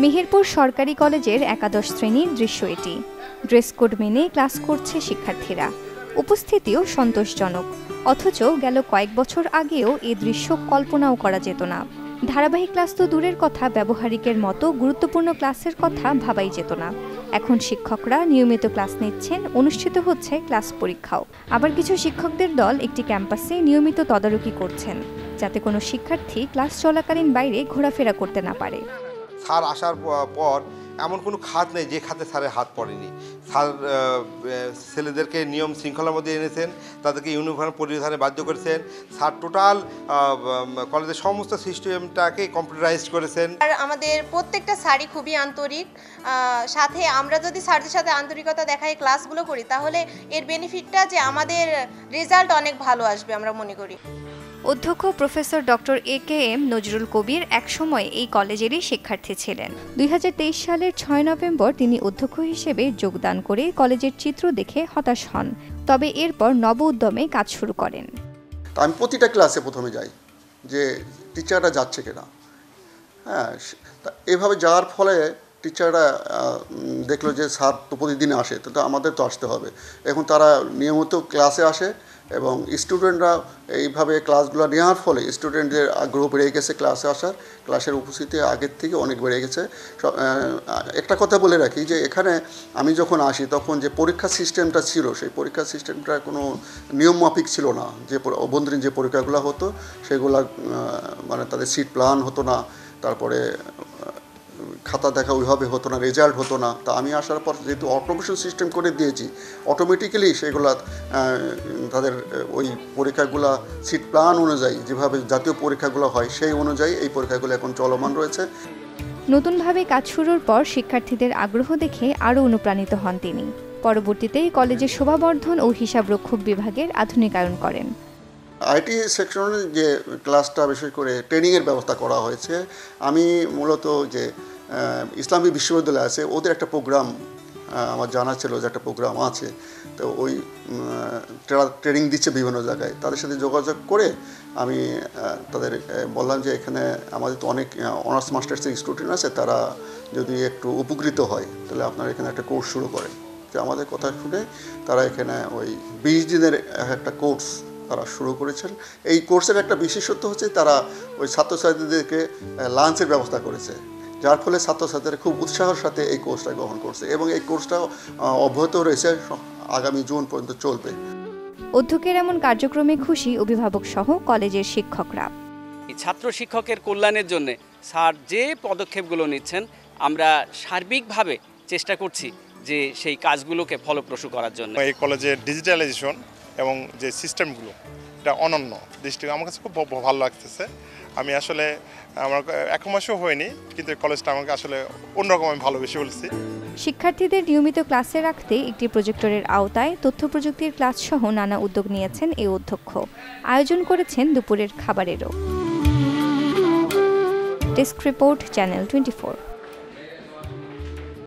মেহেরপুর সরকারি কলেজের একাদশ শ্রেণীর দৃশ্য এটি। ড্রেস কোড মেনে ক্লাস করছে শিক্ষার্থীরা, উপস্থিতিও সন্তোষজনক। অথচ গেল কয়েক বছর আগেও এই দৃশ্য কল্পনাও করা যেত না। ধারাবাহিক ক্লাস তো দূরের কথা, ব্যবহারিকের মতো গুরুত্বপূর্ণ ক্লাসের কথা ভাবাই যেত না। এখন শিক্ষকরা নিয়মিত ক্লাস নিচ্ছেন, অনুষ্ঠিত হচ্ছে ক্লাস পরীক্ষাও। আবার কিছু শিক্ষকদের দল একটি ক্যাম্পাসে নিয়মিত তদারকি করছেন, যাতে কোনো শিক্ষার্থী ক্লাস চলাকালীন বাইরে ঘোরাফেরা করতে না পারে। স্যার আসার পর এমন কোনো খাত নেই যে খাতে স্যারের হাত পড়েনি। স্যার ছেলেদেরকে নিয়ম শৃঙ্খলার মধ্যে এনেছেন, তাদেরকে ইউনিফর্ম পরিধানে বাধ্য করেছেন। স্যার টোটাল কলেজের সমস্ত সিস্টেমটাকে কম্পিউটারাইজ করেছেন। আর আমাদের প্রত্যেকটা স্যারই খুবই আন্তরিক। সাথে আমরা যদি স্যারদের সাথে আন্তরিকতা দেখাই ক্লাসগুলো করি, তাহলে এর বেনিফিটটা যে আমাদের রেজাল্ট অনেক ভালো আসবে আমরা মনে করি। অধ্যক্ষ প্রফেসর ডক্টর AKM নজরুল কবির একসময় এই কলেজেরই শিক্ষার্থী ছিলেন। 2023 সালের 6 নভেম্বর তিনি অধ্যক্ষ হিসেবে যোগদান করে কলেজের চিত্র দেখে হতাশ হন। তবে এরপর নব উদ্যমে কাজ শুরু করেন। আমি প্রতিটা ক্লাসে প্রথমে যাই যে টিচাররা যাচ্ছে কিনা। হ্যাঁ, এভাবে যাওয়ার ফলে টিচাররা দেখলো যে স্যার তো প্রতিদিন আসে, তো আমাদের তো আসতে হবে। এখন তারা নিয়মিত ক্লাসে আসে এবং স্টুডেন্টরা এইভাবে ক্লাসগুলো নেওয়ার ফলে স্টুডেন্টদের আগ্রহ বেড়ে গেছে ক্লাসে আসার, ক্লাসের উপস্থিতি আগের থেকে অনেক বেড়ে গেছে। একটা কথা বলে রাখি যে এখানে আমি যখন আসি তখন যে পরীক্ষা সিস্টেমটা ছিল, সেই পরীক্ষা সিস্টেমটা কোনো নিয়মমাফিক ছিল না। যে অভ্যন্তরীণ যে পরীক্ষাগুলো হতো সেগুলো মানে তাদের সিট প্ল্যান হতো না, তারপরে খাতা দেখা ওইভাবে হতো না, রেজাল্ট হতো না। তা আমি আসার পর যেহেতু অটোমেশন সিস্টেম করে দিয়েছি, অটোমেটিক্যালি সেগুলো তাদের ওই পরীক্ষাগুলো সিট প্ল্যান অনুযায়ী যেভাবে জাতীয় পরীক্ষাগুলো হয় সেই অনুযায়ী এই পরীক্ষাগুলো এখন চলমান রয়েছে। নতুনভাবে কাজ শুরুর পর শিক্ষার্থীদের আগ্রহ দেখে আরও অনুপ্রাণিত হন তিনি। পরবর্তীতে কলেজের শোভাবর্ধন ও হিসাবরক্ষক বিভাগের আধুনিকায়ন করেন। আইটি সেকশনের যে ক্লাসটা বিশেষ করে ট্রেনিংয়ের ব্যবস্থা করা হয়েছে। আমি মূলত যে ইসলামী বিশ্ববিদ্যালয় আছে ওদের একটা প্রোগ্রাম আমার জানা ছিল যে একটা প্রোগ্রাম আছে, তো ওই ট্রেনিং দিচ্ছে বিভিন্ন জায়গায়। তাদের সাথে যোগাযোগ করে আমি তাদের বললাম যে এখানে আমাদের তো অনেক অনার্স মাস্টার্সের স্টুডেন্ট আছে, তারা যদি একটু উপকৃত হয় তাহলে আপনারা এখানে একটা কোর্স শুরু করেন। যে আমাদের কথা শুনে তারা এখানে ওই 20 দিনের একটা কোর্স তারা শুরু করেছেন। এই কোর্সের একটা বিশেষত্ব হচ্ছে তারা ওই ছাত্রছাত্রীদেরকে লাঞ্চের ব্যবস্থা করেছে, যার ফলে ছাত্রছাত্রীরা খুব উৎসাহের সাথে এই কোর্সটা গ্রহণ করছে এবং এই কোর্সটা অব্যাহত রয়েছে, আগামী জুন পর্যন্ত চলবে। অধ্যক্ষের এমন কার্যক্রমে খুশি অভিভাবক সহ কলেজের শিক্ষকরা। ছাত্র শিক্ষকের কল্যাণের জন্য স্যার যে পদক্ষেপগুলো নিচ্ছেন, আমরা সার্বিকভাবে চেষ্টা করছি যে সেই কাজগুলোকে ফলপ্রসূ করার জন্য। এই কলেজের ডিজিটালাইজেশন এবং যে সিস্টেমগুলো এটা অনন্য দৃষ্টিকোণ আমার কাছে খুব ভালো লাগতেছে। আমি আসলে আমার এক মাসও হয়নি, কিন্তু এই কলেজটা আমাকে আসলে অন্যরকম আমি ভালোবেসে বলছি। শিক্ষার্থীদের নিয়মিত ক্লাসে রাখতে একটি প্রজেক্টরের আওতায় তথ্য প্রযুক্তির ক্লাস সহ নানা উদ্যোগ নিয়েছেন এই অধ্যক্ষ। আয়োজন করেছেন দুপুরের খাবারেরও। Desk report, channel 24।